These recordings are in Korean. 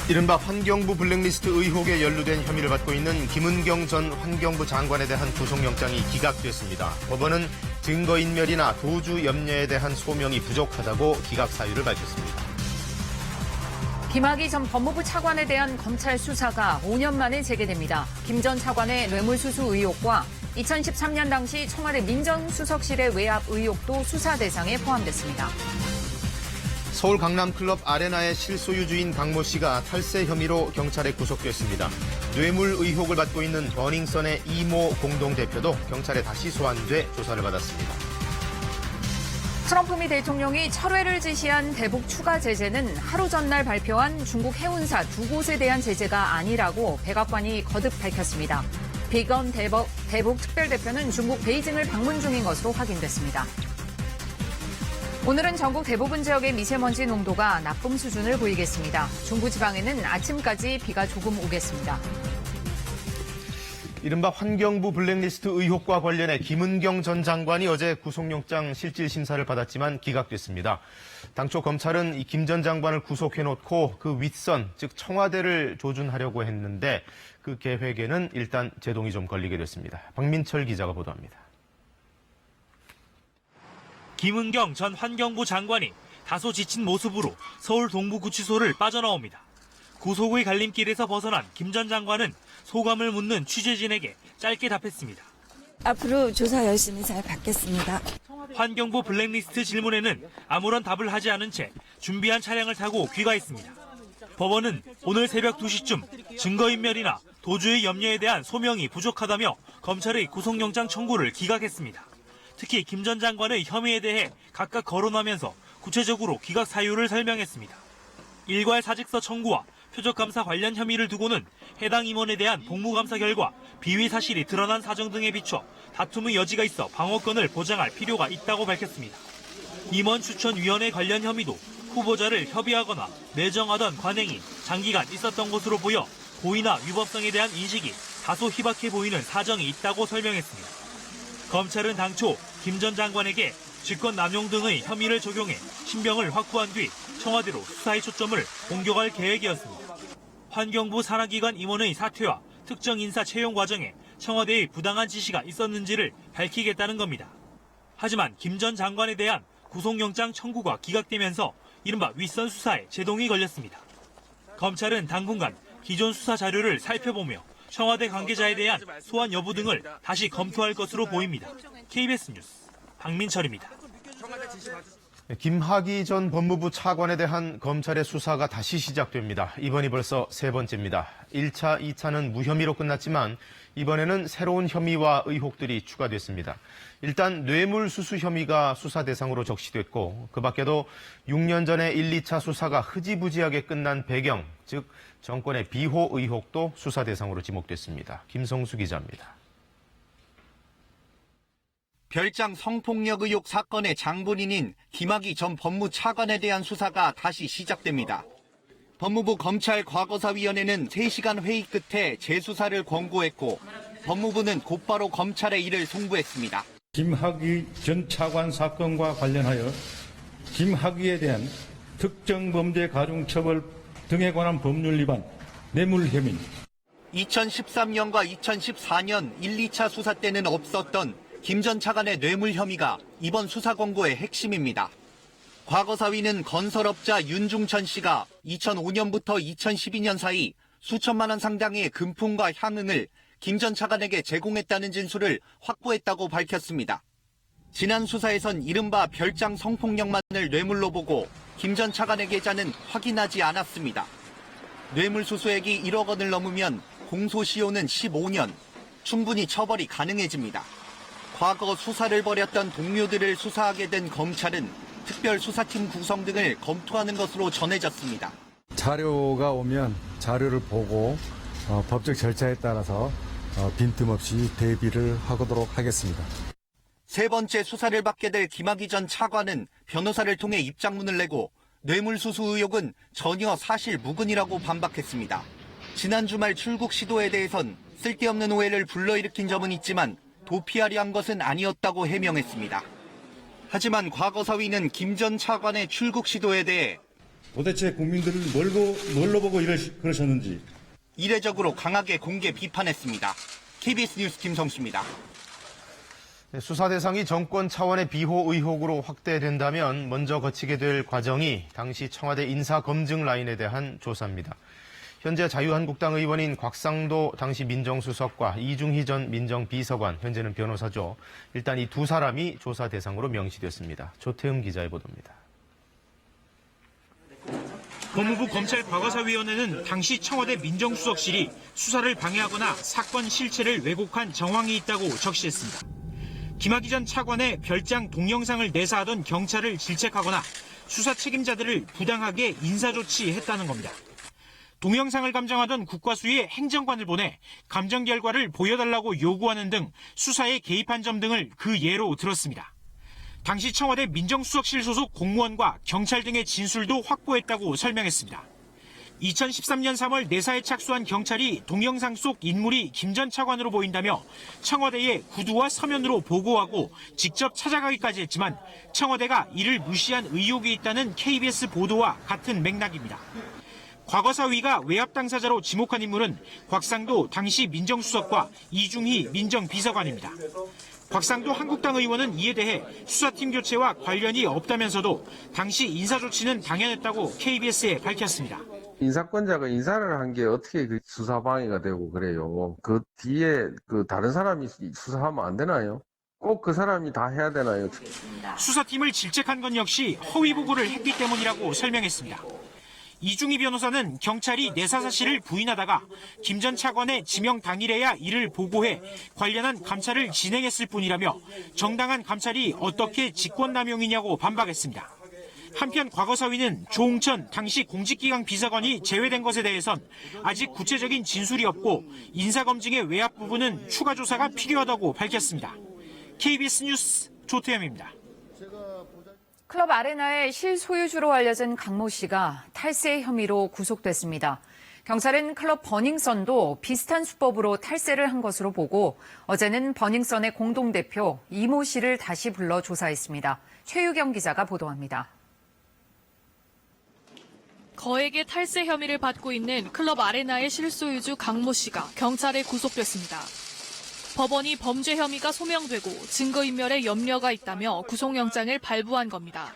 이른바 환경부 블랙리스트 의혹에 연루된 혐의를 받고 있는 김은경 전 환경부 장관에 대한 구속영장이 기각됐습니다. 법원은 증거인멸이나 도주 염려에 대한 소명이 부족하다고 기각 사유를 밝혔습니다. 김학의 전 법무부 차관에 대한 검찰 수사가 5년 만에 재개됩니다. 김 전 차관의 뇌물수수 의혹과 2013년 당시 청와대 민정수석실의 외압 의혹도 수사 대상에 포함됐습니다. 서울 강남클럽 아레나의 실소유주인 박모 씨가 탈세 혐의로 경찰에 구속됐습니다. 뇌물 의혹을 받고 있는 버닝썬의 이모 공동대표도 경찰에 다시 소환돼 조사를 받았습니다. 트럼프 미 대통령이 철회를 지시한 대북 추가 제재는 하루 전날 발표한 중국 해운사 두 곳에 대한 제재가 아니라고 백악관이 거듭 밝혔습니다. 비건 대북 특별대표는 중국 베이징을 방문 중인 것으로 확인됐습니다. 오늘은 전국 대부분 지역의 미세먼지 농도가 나쁨 수준을 보이겠습니다. 중부지방에는 아침까지 비가 조금 오겠습니다. 이른바 환경부 블랙리스트 의혹과 관련해 김은경 전 장관이 어제 구속영장 실질 심사를 받았지만 기각됐습니다. 당초 검찰은 이 김 전 장관을 구속해놓고 그 윗선, 즉 청와대를 조준하려고 했는데 그 계획에는 일단 제동이 좀 걸리게 됐습니다. 박민철 기자가 보도합니다. 김은경 전 환경부 장관이 다소 지친 모습으로 서울 동부구치소를 빠져나옵니다. 구속 의 갈림길에서 벗어난 김 전 장관은 소감을 묻는 취재진에게 짧게 답했습니다. 앞으로 조사 열심히 잘 받겠습니다. 환경부 블랙리스트 질문에는 아무런 답을 하지 않은 채 준비한 차량을 타고 귀가했습니다. 법원은 오늘 새벽 2시쯤 증거인멸이나 도주의 염려에 대한 소명이 부족하다며 검찰의 구속영장 청구를 기각했습니다. 특히 김 전 장관의 혐의에 대해 각각 거론하면서 구체적으로 기각 사유를 설명했습니다. 일괄 사직서 청구와 표적감사 관련 혐의를 두고는 해당 임원에 대한 복무감사 결과 비위 사실이 드러난 사정 등에 비춰 다툼의 여지가 있어 방어권을 보장할 필요가 있다고 밝혔습니다. 임원 추천위원회 관련 혐의도 후보자를 협의하거나 내정하던 관행이 장기간 있었던 것으로 보여 고의나 위법성에 대한 인식이 다소 희박해 보이는 사정이 있다고 설명했습니다. 검찰은 당초 김 전 장관에게 직권남용 등의 혐의를 적용해 신병을 확보한 뒤 청와대로 수사의 초점을 옮겨갈 계획이었습니다. 환경부 산하기관 임원의 사퇴와 특정 인사 채용 과정에 청와대의 부당한 지시가 있었는지를 밝히겠다는 겁니다. 하지만 김 전 장관에 대한 구속영장 청구가 기각되면서 이른바 윗선 수사에 제동이 걸렸습니다. 검찰은 당분간 기존 수사 자료를 살펴보며 청와대 관계자에 대한 소환 여부 등을 다시 검토할 것으로 보입니다. KBS 뉴스 박민철입니다. 김학의 전 법무부 차관에 대한 검찰의 수사가 다시 시작됩니다. 이번이 벌써 세 번째입니다. 1차, 2차는 무혐의로 끝났지만 이번에는 새로운 혐의와 의혹들이 추가됐습니다. 일단 뇌물수수 혐의가 수사 대상으로 적시됐고 그 밖에도 6년 전에 1, 2차 수사가 흐지부지하게 끝난 배경, 즉 정권의 비호 의혹도 수사 대상으로 지목됐습니다. 김성수 기자입니다. 별장 성폭력 의혹 사건의 장본인인 김학의 전 법무차관에 대한 수사가 다시 시작됩니다. 법무부 검찰 과거사위원회는 3시간 회의 끝에 재수사를 권고했고 법무부는 곧바로 검찰에 이를 송부했습니다. 김학의 전 차관 사건과 관련하여 김학의에 대한 특정 범죄 가중처벌 등에 관한 법률 위반, 뇌물 혐의. 2013년과 2014년 1, 2차 수사 때는 없었던 김 전 차관의 뇌물 혐의가 이번 수사 권고의 핵심입니다. 과거사위는 건설업자 윤중천 씨가 2005년부터 2012년 사이 수천만 원 상당의 금품과 향응을 김 전 차관에게 제공했다는 진술을 확보했다고 밝혔습니다. 지난 수사에선 이른바 별장 성폭력만을 뇌물로 보고 김 전 차관의 계좌는 확인하지 않았습니다. 뇌물수수액이 1억 원을 넘으면 공소시효는 15년, 충분히 처벌이 가능해집니다. 과거 수사를 벌였던 동료들을 수사하게 된 검찰은 특별수사팀 구성 등을 검토하는 것으로 전해졌습니다. 자료가 오면 자료를 보고 법적 절차에 따라서 빈틈없이 대비를 하도록 하겠습니다. 세 번째 수사를 받게 될 김학의 전 차관은 변호사를 통해 입장문을 내고 뇌물수수 의혹은 전혀 사실 무근이라고 반박했습니다. 지난 주말 출국 시도에 대해선 쓸데없는 오해를 불러일으킨 점은 있지만 도피하려 한 것은 아니었다고 해명했습니다. 하지만 과거사위는 김 전 차관의 출국 시도에 대해 도대체 국민들을 뭘로 보고 그러셨는지. 이례적으로 강하게 공개 비판했습니다. KBS 뉴스 김성수입니다. 수사 대상이 정권 차원의 비호 의혹으로 확대된다면 먼저 거치게 될 과정이 당시 청와대 인사검증 라인에 대한 조사입니다. 현재 자유한국당 의원인 곽상도 당시 민정수석과 이중희 전 민정비서관, 현재는 변호사죠. 일단 이 두 사람이 조사 대상으로 명시됐습니다. 조태흠 기자의 보도입니다. 법무부 검찰과거사위원회는 당시 청와대 민정수석실이 수사를 방해하거나 사건 실체를 왜곡한 정황이 있다고 적시했습니다. 김학의 전 차관의 별장 동영상을 내사하던 경찰을 질책하거나 수사 책임자들을 부당하게 인사조치했다는 겁니다. 동영상을 감정하던 국과수의 행정관을 보내 감정 결과를 보여달라고 요구하는 등 수사에 개입한 점 등을 그 예로 들었습니다. 당시 청와대 민정수석실 소속 공무원과 경찰 등의 진술도 확보했다고 설명했습니다. 2013년 3월 내사에 착수한 경찰이 동영상 속 인물이 김 전 차관으로 보인다며 청와대에 구두와 서면으로 보고하고 직접 찾아가기까지 했지만 청와대가 이를 무시한 의혹이 있다는 KBS 보도와 같은 맥락입니다. 과거사위가 외압 당사자로 지목한 인물은 곽상도 당시 민정수석과 이중희 민정비서관입니다. 곽상도 한국당 의원은 이에 대해 수사팀 교체와 관련이 없다면서도 당시 인사조치는 당연했다고 KBS에 밝혔습니다. 인사권자가 인사를 한 게 어떻게 그 수사 방해가 되고 그래요? 그 뒤에 그 다른 사람이 수사하면 안 되나요? 꼭 그 사람이 다 해야 되나요? 수사팀을 질책한 건 역시 허위 보고를 했기 때문이라고 설명했습니다. 이중희 변호사는 경찰이 내사 사실을 부인하다가 김 전 차관의 지명 당일에야 이를 보고해 관련한 감찰을 진행했을 뿐이라며 정당한 감찰이 어떻게 직권남용이냐고 반박했습니다. 한편 과거사위는 조홍천 당시 공직기강 비서관이 제외된 것에 대해선 아직 구체적인 진술이 없고 인사검증의 외압 부분은 추가 조사가 필요하다고 밝혔습니다. KBS 뉴스 조태현입니다. 클럽 아레나의 실소유주로 알려진 강모 씨가 탈세 혐의로 구속됐습니다. 경찰은 클럽 버닝썬도 비슷한 수법으로 탈세를 한 것으로 보고 어제는 버닝썬의 공동대표 이모 씨를 다시 불러 조사했습니다. 최유경 기자가 보도합니다. 거액의 탈세 혐의를 받고 있는 클럽 아레나의 실소유주 강모 씨가 경찰에 구속됐습니다. 법원이 범죄 혐의가 소명되고 증거인멸에 염려가 있다며 구속영장을 발부한 겁니다.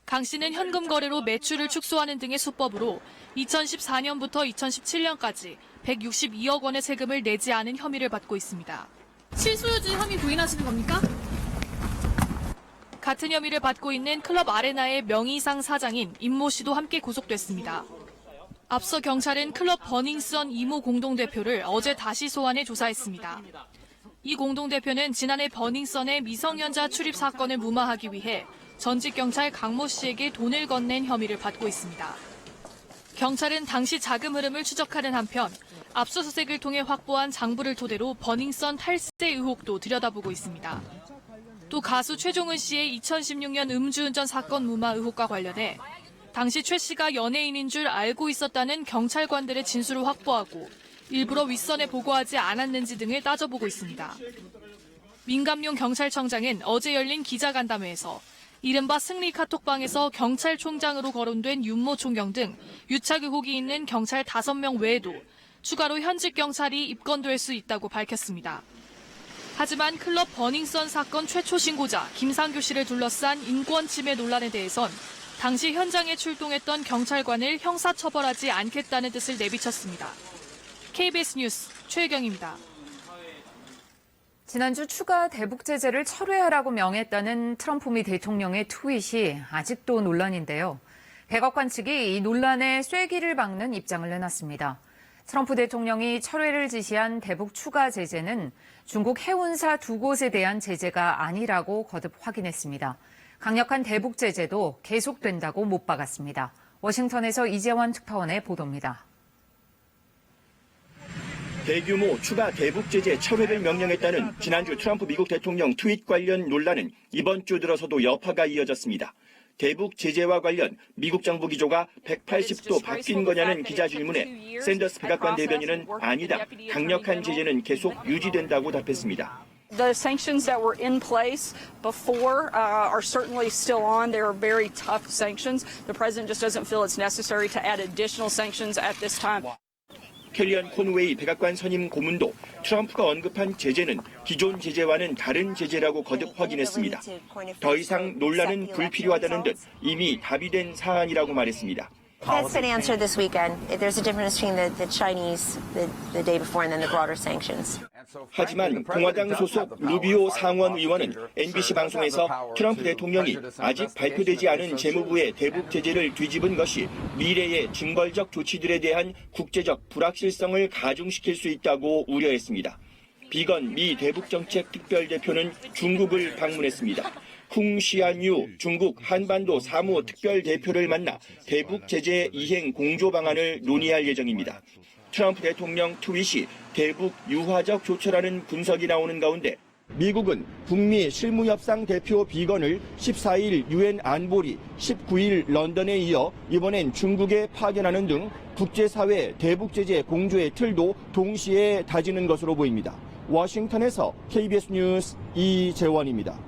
강 씨는 현금 거래로 매출을 축소하는 등의 수법으로 2014년부터 2017년까지 162억 원의 세금을 내지 않은 혐의를 받고 있습니다. 실소유주 혐의 부인하시는 겁니까? 같은 혐의를 받고 있는 클럽 아레나의 명의상 사장인 임모 씨도 함께 구속됐습니다. 앞서 경찰은 클럽 버닝썬 이모 공동대표를 어제 다시 소환해 조사했습니다. 이 공동대표는 지난해 버닝썬의 미성년자 출입 사건을 무마하기 위해 전직 경찰 강모 씨에게 돈을 건넨 혐의를 받고 있습니다. 경찰은 당시 자금 흐름을 추적하는 한편 압수수색을 통해 확보한 장부를 토대로 버닝썬 탈세 의혹도 들여다보고 있습니다. 또 가수 최종은 씨의 2016년 음주운전 사건 무마 의혹과 관련해 당시 최 씨가 연예인인 줄 알고 있었다는 경찰관들의 진술을 확보하고 일부러 윗선에 보고하지 않았는지 등을 따져보고 있습니다. 민감용 경찰청장은 어제 열린 기자간담회에서 이른바 승리 카톡방에서 경찰총장으로 거론된 윤모 총경 등 유착 의혹이 있는 경찰 5명 외에도 추가로 현직 경찰이 입건될 수 있다고 밝혔습니다. 하지만 클럽 버닝썬 사건 최초 신고자 김상규 씨를 둘러싼 인권 침해 논란에 대해선 당시 현장에 출동했던 경찰관을 형사처벌하지 않겠다는 뜻을 내비쳤습니다. KBS 뉴스 최혜경입니다. 지난주 추가 대북 제재를 철회하라고 명했다는 트럼프 미 대통령의 트윗이 아직도 논란인데요. 백악관 측이 이 논란에 쐐기를 박는 입장을 내놨습니다. 트럼프 대통령이 철회를 지시한 대북 추가 제재는 중국 해운사 2곳에 대한 제재가 아니라고 거듭 확인했습니다. 강력한 대북 제재도 계속된다고 못 박았습니다. 워싱턴에서 이재원 특파원의 보도입니다. 대규모 추가 대북 제재 철회를 명령했다는 지난주 트럼프 미국 대통령 트윗 관련 논란은 이번 주 들어서도 여파가 이어졌습니다. 대북 제재와 관련 미국 정부 기조가 180도 바뀐 거냐는 기자 질문에 샌더스 백악관 대변인은 아니다. 강력한 제재는 계속 유지된다고 답했습니다. The sanctions that were in place before are certainly still on. They are very tough sanctions. The president just doesn't feel it's necessary to add additional sanctions at this time. 켈리언 코노웨이 백악관 선임 고문도 트럼프가 언급한 제재는 기존 제재와는 다른 제재라고 거듭 확인했습니다. 더 이상 논란은 불필요하다는 듯 이미 답의된 사안이라고 말했습니다. That's been answered this weekend. There's a difference between the Chinese the day before and then the broader sanctions. 하지만 공화당 소속 루비오 상원 의원은 NBC 방송에서 트럼프 대통령이 아직 발표되지 않은 재무부의 대북 제재를 뒤집은 것이 미래의 징벌적 조치들에 대한 국제적 불확실성을 가중시킬 수 있다고 우려했습니다. 비건 미 대북정책 특별대표는 중국을 방문했습니다. 쿵시안유 중국 한반도 사무 특별대표를 만나 대북 제재 이행 공조 방안을 논의할 예정입니다. 트럼프 대통령 트윗이 대북 유화적 조처라는 분석이 나오는 가운데 미국은 북미 실무협상 대표 비건을 14일 유엔 안보리, 19일 런던에 이어 이번엔 중국에 파견하는 등 국제사회 대북 제재 공조의 틀도 동시에 다지는 것으로 보입니다. 워싱턴에서 KBS 뉴스 이재원입니다.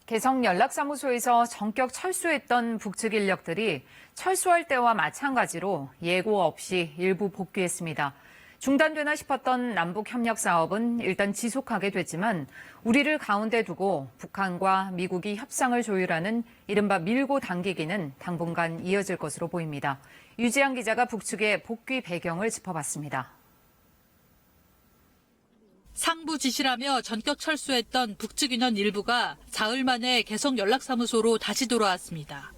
개성연락사무소에서 전격 철수했던 북측 인력들이 철수할 때와 마찬가지로 예고 없이 일부 복귀했습니다. 중단되나 싶었던 남북협력 사업은 일단 지속하게 됐지만 우리를 가운데 두고 북한과 미국이 협상을 조율하는 이른바 밀고 당기기는 당분간 이어질 것으로 보입니다. 유지한 기자가 북측의 복귀 배경을 짚어봤습니다. 상부 지시라며 전격 철수했던 북측 인원 일부가 사흘 만에 개성연락사무소로 다시 돌아왔습니다.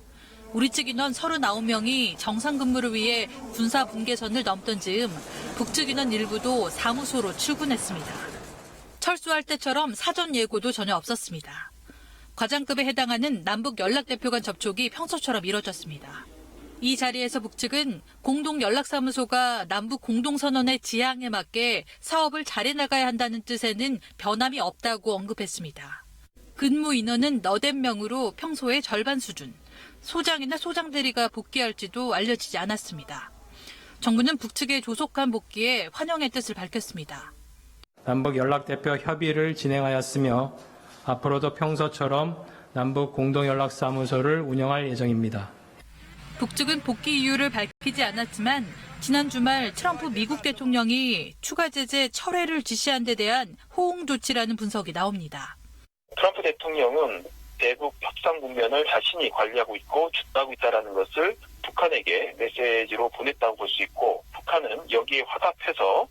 우리 측 인원 39명이 정상 근무를 위해 군사 분계선을 넘던 즈음 북측 인원 일부도 사무소로 출근했습니다. 철수할 때처럼 사전 예고도 전혀 없었습니다. 과장급에 해당하는 남북 연락대표 간 접촉이 평소처럼 이뤄졌습니다. 이 자리에서 북측은 공동연락사무소가 남북 공동선언의 지향에 맞게 사업을 잘해나가야 한다는 뜻에는 변함이 없다고 언급했습니다. 근무 인원은 너댓 명으로 평소의 절반 수준, 소장이나 소장대리가 복귀할지도 알려지지 않았습니다. 정부는 북측의 조속한 복귀에 환영의 뜻을 밝혔습니다. 남북 연락대표 협의를 진행하였으며 앞으로도 평소처럼 남북 공동연락사무소를 운영할 예정입니다. 북측은 복귀 이유를 밝히지 않았지만 지난 주말 트럼프 미국 대통령이 추가 제재 철회를 지시한 데 대한 호응 조치라는 분석이 나옵니다. 트럼프 대통령은 대북 협상 국면을 자신이 관리하고 있고 주도하고 있다는 것을 북한에게 메시지로 보냈다고 볼 수 있고 북한은 여기에 화답해서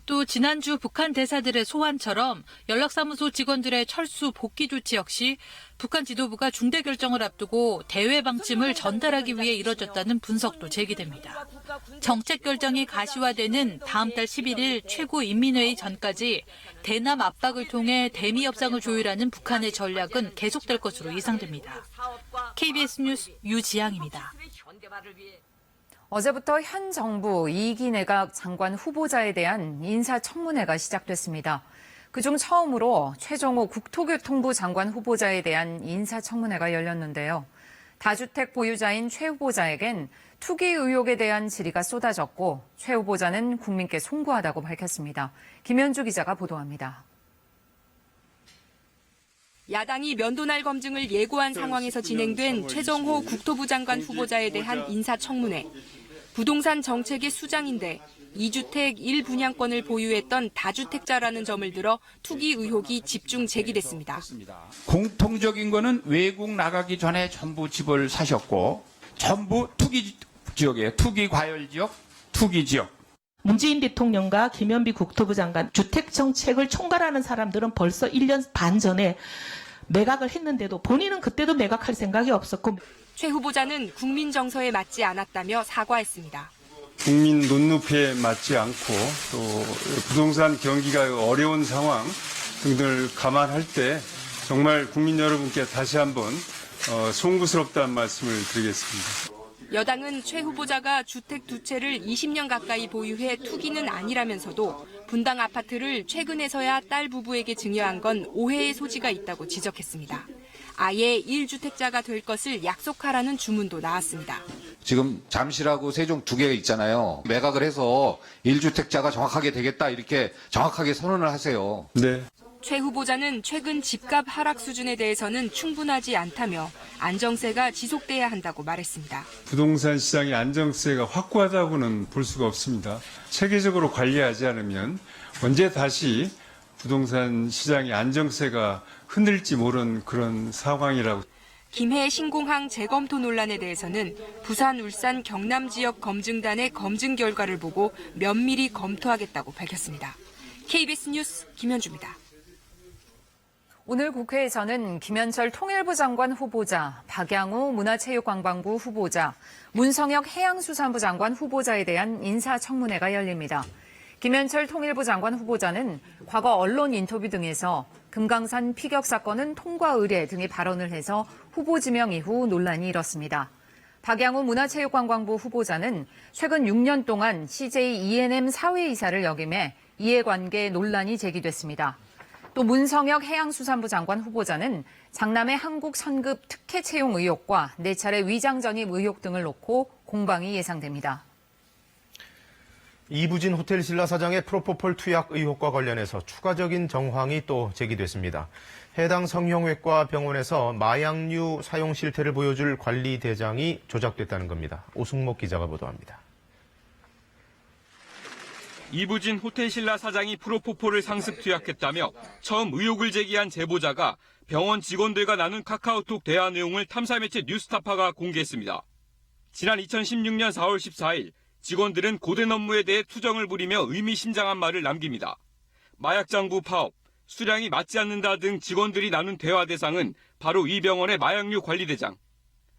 또 지난주 북한 대사들의 소환처럼 연락사무소 직원들의 철수 복귀 조치 역시 북한 지도부가 중대 결정을 앞두고 대외 방침을 전달하기 위해 이뤄졌다는 분석도 제기됩니다. 정책 결정이 가시화되는 다음 달 11일 최고인민회의 전까지 대남 압박을 통해 대미 협상을 조율하는 북한의 전략은 계속될 것으로 예상됩니다. KBS 뉴스 유지양입니다. 어제부터 현 정부 2기 내각 장관 후보자에 대한 인사청문회가 시작됐습니다. 그중 처음으로 최종호 국토교통부 장관 후보자에 대한 인사청문회가 열렸는데요. 다주택 보유자인 최 후보자에겐 투기 의혹에 대한 질의가 쏟아졌고 최 후보자는 국민께 송구하다고 밝혔습니다. 김현주 기자가 보도합니다. 야당이 면도날 검증을 예고한 상황에서 진행된 최정호 국토부 장관 후보자에 대한 인사청문회. 부동산 정책의 수장인데 2주택 1분양권을 보유했던 다주택자라는 점을 들어 투기 의혹이 집중 제기됐습니다. 공통적인 거는 외국 나가기 전에 전부 집을 사셨고 전부 투기 지역이에요. 투기 과열 지역, 투기 지역. 문재인 대통령과 김현미 국토부 장관 주택 정책을 총괄하는 사람들은 벌써 1년 반 전에 매각을 했는데도 본인은 그때도 매각할 생각이 없었고 최 후보자는 국민 정서에 맞지 않았다며 사과했습니다. 국민 눈높이에 맞지 않고 또 부동산 경기가 어려운 상황 등등을 감안할 때 정말 국민 여러분께 다시 한번 송구스럽다는 말씀을 드리겠습니다. 여당은 최 후보자가 주택 두 채를 20년 가까이 보유해 투기는 아니라면서도 분당 아파트를 최근에서야 딸 부부에게 증여한 건 오해의 소지가 있다고 지적했습니다. 아예 1주택자가 될 것을 약속하라는 주문도 나왔습니다. 지금 잠실하고 세종 두 개가 있잖아요. 매각을 해서 1주택자가 정확하게 되겠다 이렇게 정확하게 선언을 하세요. 네. 최 후보자는 최근 집값 하락 수준에 대해서는 충분하지 않다며 안정세가 지속돼야 한다고 말했습니다. 부동산 시장의 안정세가 확고하다고는 볼 수가 없습니다. 체계적으로 관리하지 않으면 언제 다시 부동산 시장의 안정세가 흔들지 모르는 그런 상황이라고. 김해 신공항 재검토 논란에 대해서는 부산, 울산, 경남 지역 검증단의 검증 결과를 보고 면밀히 검토하겠다고 밝혔습니다. KBS 뉴스 김현주입니다. 오늘 국회에서는 김현철 통일부 장관 후보자, 박양호 문화체육관광부 후보자, 문성혁 해양수산부 장관 후보자에 대한 인사청문회가 열립니다. 김현철 통일부 장관 후보자는 과거 언론 인터뷰 등에서 금강산 피격 사건은 통과 의례 등의 발언을 해서 후보 지명 이후 논란이 일었습니다. 박양호 문화체육관광부 후보자는 최근 6년 동안 CJ E&M 사회이사를 역임해 이해관계 논란이 제기됐습니다. 또 문성혁 해양수산부 장관 후보자는 장남의 한국 선급 특혜 채용 의혹과 4차례 위장 전입 의혹 등을 놓고 공방이 예상됩니다. 이부진 호텔 신라 사장의 프로포폴 투약 의혹과 관련해서 추가적인 정황이 또 제기됐습니다. 해당 성형외과 병원에서 마약류 사용 실태를 보여줄 관리 대장이 조작됐다는 겁니다. 오승목 기자가 보도합니다. 이부진 호텔 신라 사장이 프로포폴을 상습 투약했다며 처음 의혹을 제기한 제보자가 병원 직원들과 나눈 카카오톡 대화 내용을 탐사매체 뉴스타파가 공개했습니다. 지난 2016년 4월 14일 직원들은 고된 업무에 대해 투정을 부리며 의미심장한 말을 남깁니다. 마약장부 파업, 수량이 맞지 않는다 등 직원들이 나눈 대화 대상은 바로 이 병원의 마약류 관리대장.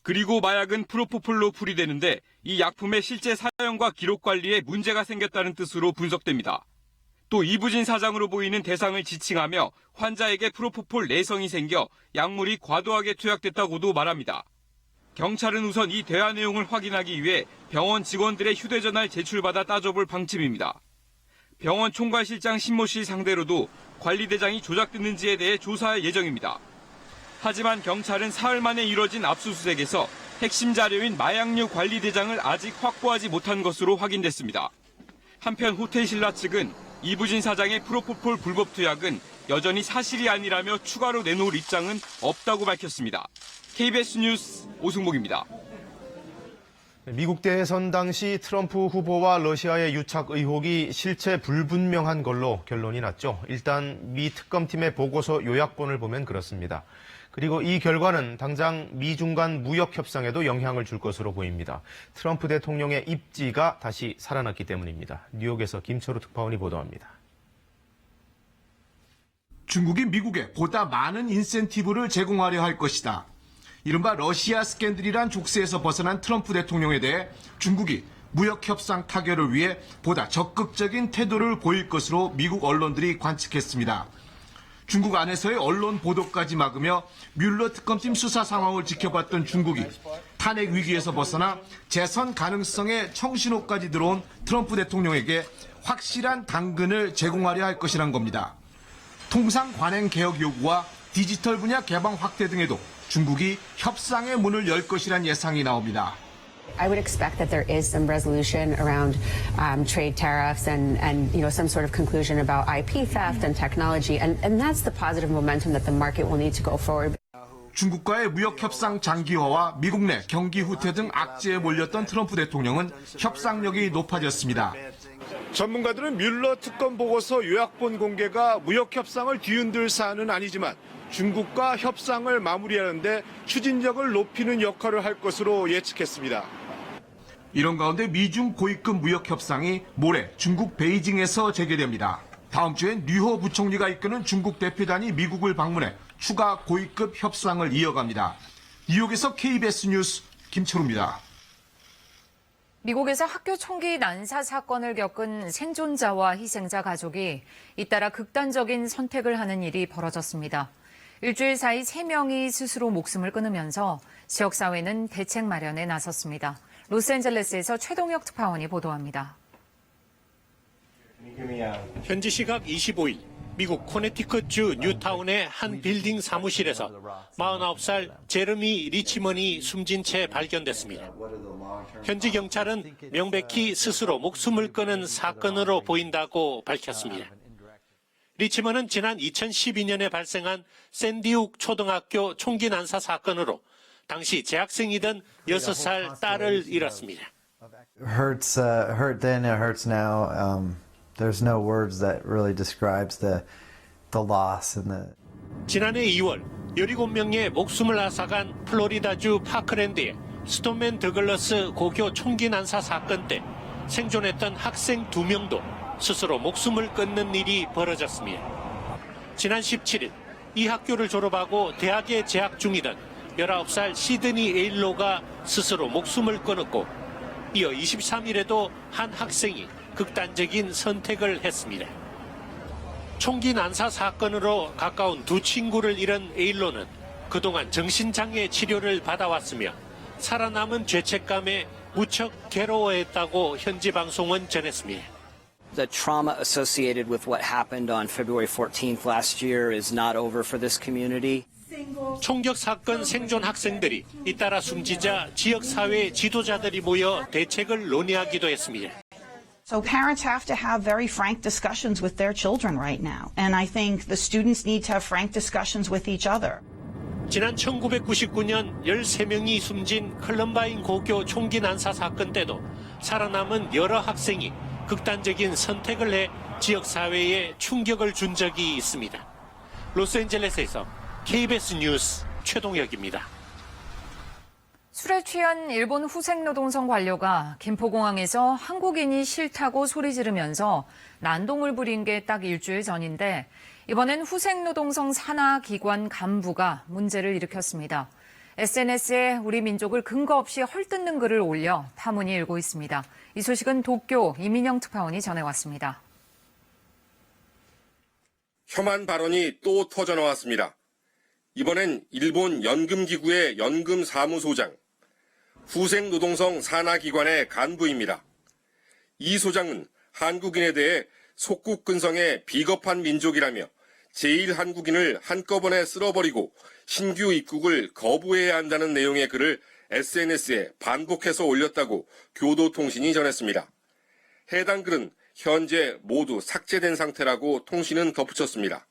그리고 마약은 프로포폴로 풀이되는데 이 약품의 실제 사용과 기록 관리에 문제가 생겼다는 뜻으로 분석됩니다. 또 이부진 사장으로 보이는 대상을 지칭하며 환자에게 프로포폴 내성이 생겨 약물이 과도하게 투약됐다고도 말합니다. 경찰은 우선 이 대화 내용을 확인하기 위해 병원 직원들의 휴대전화를 제출받아 따져볼 방침입니다. 병원 총괄실장 신모 씨 상대로도 관리대장이 조작됐는지에 대해 조사할 예정입니다. 하지만 경찰은 사흘 만에 이뤄진 압수수색에서 핵심 자료인 마약류 관리대장을 아직 확보하지 못한 것으로 확인됐습니다. 한편 호텔 신라 측은 이부진 사장의 프로포폴 불법 투약은 여전히 사실이 아니라며 추가로 내놓을 입장은 없다고 밝혔습니다. KBS 뉴스 오승목입니다. 미국 대선 당시 트럼프 후보와 러시아의 유착 의혹이 실체 불분명한 걸로 결론이 났죠. 일단 미 특검팀의 보고서 요약본을 보면 그렇습니다. 그리고 이 결과는 당장 미중 간 무역 협상에도 영향을 줄 것으로 보입니다. 트럼프 대통령의 입지가 다시 살아났기 때문입니다. 뉴욕에서 김철우 특파원이 보도합니다. 중국이 미국에 보다 많은 인센티브를 제공하려 할 것이다. 이른바 러시아 스캔들이란 족쇄에서 벗어난 트럼프 대통령에 대해 중국이 무역 협상 타결을 위해 보다 적극적인 태도를 보일 것으로 미국 언론들이 관측했습니다. 중국 안에서의 언론 보도까지 막으며 뮬러 특검팀 수사 상황을 지켜봤던 중국이 탄핵 위기에서 벗어나 재선 가능성에 청신호까지 들어온 트럼프 대통령에게 확실한 당근을 제공하려 할 것이란 겁니다. 통상 관행 개혁 요구와 디지털 분야 개방 확대 등에도 중국이 협상의 문을 열 것이란 예상이 나옵니다. I would expect that there is some resolution around trade tariffs and some sort of conclusion about IP theft and technology, and that's the positive momentum that the market will need to go forward. 중국과의 무역 협상 장기화와 미국 내 경기 후퇴 등 악재에 몰렸던 트럼프 대통령은 협상력이 높아졌습니다. 전문가들은 뮬러 특검 보고서 요약본 공개가 무역 협상을 뒤흔들 사안은 아니지만 중국과 협상을 마무리하는데 추진력을 높이는 역할을 할 것으로 예측했습니다. 이런 가운데 미중 고위급 무역 협상이 모레 중국 베이징에서 재개됩니다. 다음 주엔 류호 부총리가 이끄는 중국 대표단이 미국을 방문해 추가 고위급 협상을 이어갑니다. 뉴욕에서 KBS 뉴스 김철우입니다. 미국에서 학교 총기 난사 사건을 겪은 생존자와 희생자 가족이 잇따라 극단적인 선택을 하는 일이 벌어졌습니다. 일주일 사이 3명이 스스로 목숨을 끊으면서 지역사회는 대책 마련에 나섰습니다. 로스앤젤레스에서 최동혁 특파원이 보도합니다. 현지 시각 25일 미국 코네티컷주 뉴타운의 한 빌딩 사무실에서 49살 제르미 리치먼이 숨진 채 발견됐습니다. 현지 경찰은 명백히 스스로 목숨을 끊은 사건으로 보인다고 밝혔습니다. 리치먼은 지난 2012년에 발생한 샌디욱 초등학교 총기 난사 사건으로 당시 재학생이던 6살 딸을 잃었습니다. Hurt then, it hurts now. There's no words that really describes the loss and the. 지난해 2월 17명의 목숨을 앗아간 플로리다주 파크랜드의 스톰맨 더글러스 고교 총기 난사 사건 때 생존했던 학생 2명도 스스로 목숨을 끊는 일이 벌어졌습니다. 지난 17일 이 학교를 졸업하고 대학에 재학 중이던 19살 시드니 에일로가 스스로 목숨을 끊었고 이어 23일에도 한 학생이 극단적인 선택을 했습니다. 총기 난사 사건으로 가까운 두 친구를 잃은 에일로는 그동안 정신장애 치료를 받아왔으며 살아남은 죄책감에 무척 괴로워했다고 현지 방송은 전했습니다. The trauma associated with what happened on February 14th last year is not over for this community. 총격 사건 생존 학생들이 잇따라 숨지자 지역 사회 지도자들이 모여 대책을 논의하기도 했습니다. So parents have to have very frank discussions with their children right now. And I think the students need to have frank discussions with each other. 지난 1999년 13명이 숨진 컬럼바인 고교 총기 난사 사건 때도 살아남은 여러 학생이 극단적인 선택을 해 지역 사회에 충격을 준 적이 있습니다. 로스앤젤레스에서 KBS 뉴스 최동혁입니다. 술에 취한 일본 후생노동성 관료가 김포공항에서 한국인이 싫다고 소리 지르면서 난동을 부린 게 딱 일주일 전인데 이번엔 후생노동성 산하기관 간부가 문제를 일으켰습니다. SNS에 우리 민족을 근거 없이 헐뜯는 글을 올려 파문이 일고 있습니다. 이 소식은 도쿄 이민영 특파원이 전해왔습니다. 혐한 발언이 또 터져나왔습니다. 이번엔 일본 연금기구의 연금사무소장, 후생노동성 산하기관의 간부입니다. 이 소장은 한국인에 대해 속국근성의 비겁한 민족이라며 제1한국인을 한꺼번에 쓸어버리고 신규 입국을 거부해야 한다는 내용의 글을 SNS에 반복해서 올렸다고 교도통신이 전했습니다. 해당 글은 현재 모두 삭제된 상태라고 통신은 덧붙였습니다.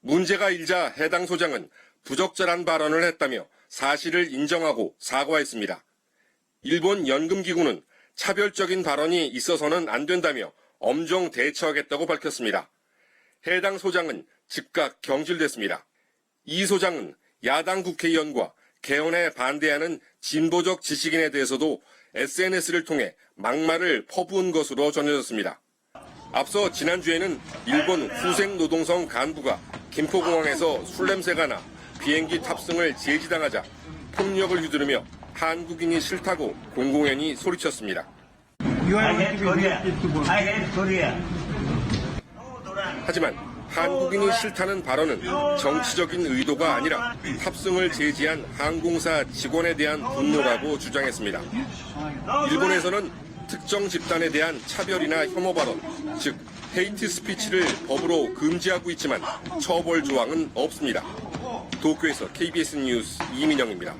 문제가 일자 해당 소장은 부적절한 발언을 했다며 사실을 인정하고 사과했습니다. 일본 연금기구는 차별적인 발언이 있어서는 안 된다며 엄정 대처하겠다고 밝혔습니다. 해당 소장은 즉각 경질됐습니다. 이 소장은 야당 국회의원과 개헌에 반대하는 진보적 지식인에 대해서도 SNS를 통해 막말을 퍼부은 것으로 전해졌습니다. 앞서 지난주에는 일본 후생노동성 간부가 김포공항에서 술냄새가 나 비행기 탑승을 제지당하자 폭력을 휘두르며 한국인이 싫다고 공공연히 소리쳤습니다. 하지만 한국인이 싫다는 발언은 정치적인 의도가 아니라 탑승을 제지한 항공사 직원에 대한 분노라고 주장했습니다. 일본에서는 특정 집단에 대한 차별이나 혐오 발언, 즉 헤이트 스피치를 법으로 금지하고 있지만 처벌 조항은 없습니다. 도쿄에서 KBS 뉴스 이민영입니다.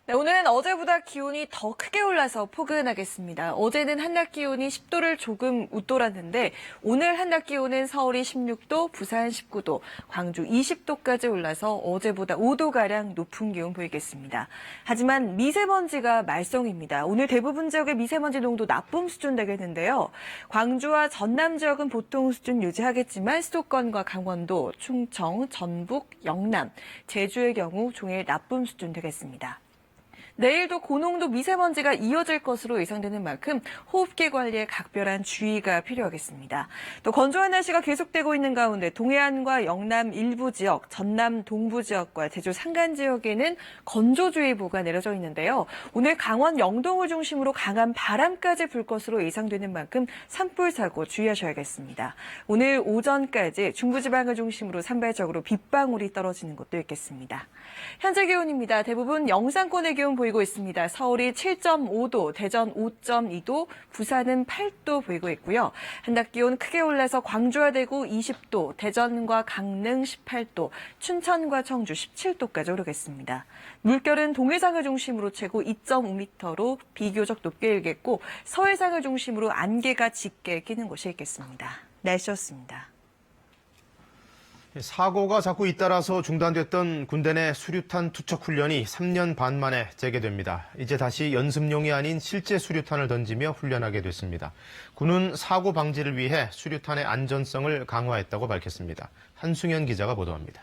네, 오늘은 어제보다 기온이 더 크게 올라서 포근하겠습니다. 어제는 한낮 기온이 10도를 조금 웃돌았는데 오늘 한낮 기온은 서울이 16도, 부산 19도, 광주 20도까지 올라서 어제보다 5도가량 높은 기온 보이겠습니다. 하지만 미세먼지가 말썽입니다. 오늘 대부분 지역의 미세먼지 농도 나쁨 수준 되겠는데요. 광주와 전남 지역은 보통 수준 유지하겠지만 수도권과 강원도, 충청, 전북, 영남, 제주의 경우 종일 나쁨 수준 되겠습니다. 내일도 고농도 미세먼지가 이어질 것으로 예상되는 만큼 호흡기 관리에 각별한 주의가 필요하겠습니다. 또 건조한 날씨가 계속되고 있는 가운데 동해안과 영남 일부 지역, 전남 동부 지역과 제주 산간 지역에는 건조주의보가 내려져 있는데요. 오늘 강원 영동을 중심으로 강한 바람까지 불 것으로 예상되는 만큼 산불 사고 주의하셔야겠습니다. 오늘 오전까지 중부지방을 중심으로 산발적으로 빗방울이 떨어지는 곳도 있겠습니다. 현재 기온입니다. 대부분 영상권의 기온 보이고 보이고 있습니다. 서울이 7.5도, 대전 5.2도, 부산은 8도 보이고 있고요. 한낮 기온 크게 올라서 광주와 대구 20도, 대전과 강릉 18도, 춘천과 청주 17도까지 오르겠습니다. 물결은 동해상을 중심으로 최고 2.5m로 비교적 높게 일겠고 서해상을 중심으로 안개가 짙게 끼는 곳이 있겠습니다. 날씨였습니다. 사고가 자꾸 잇따라서 중단됐던 군대 내 수류탄 투척 훈련이 3년 반 만에 재개됩니다. 이제 다시 연습용이 아닌 실제 수류탄을 던지며 훈련하게 됐습니다. 군은 사고 방지를 위해 수류탄의 안전성을 강화했다고 밝혔습니다. 한승현 기자가 보도합니다.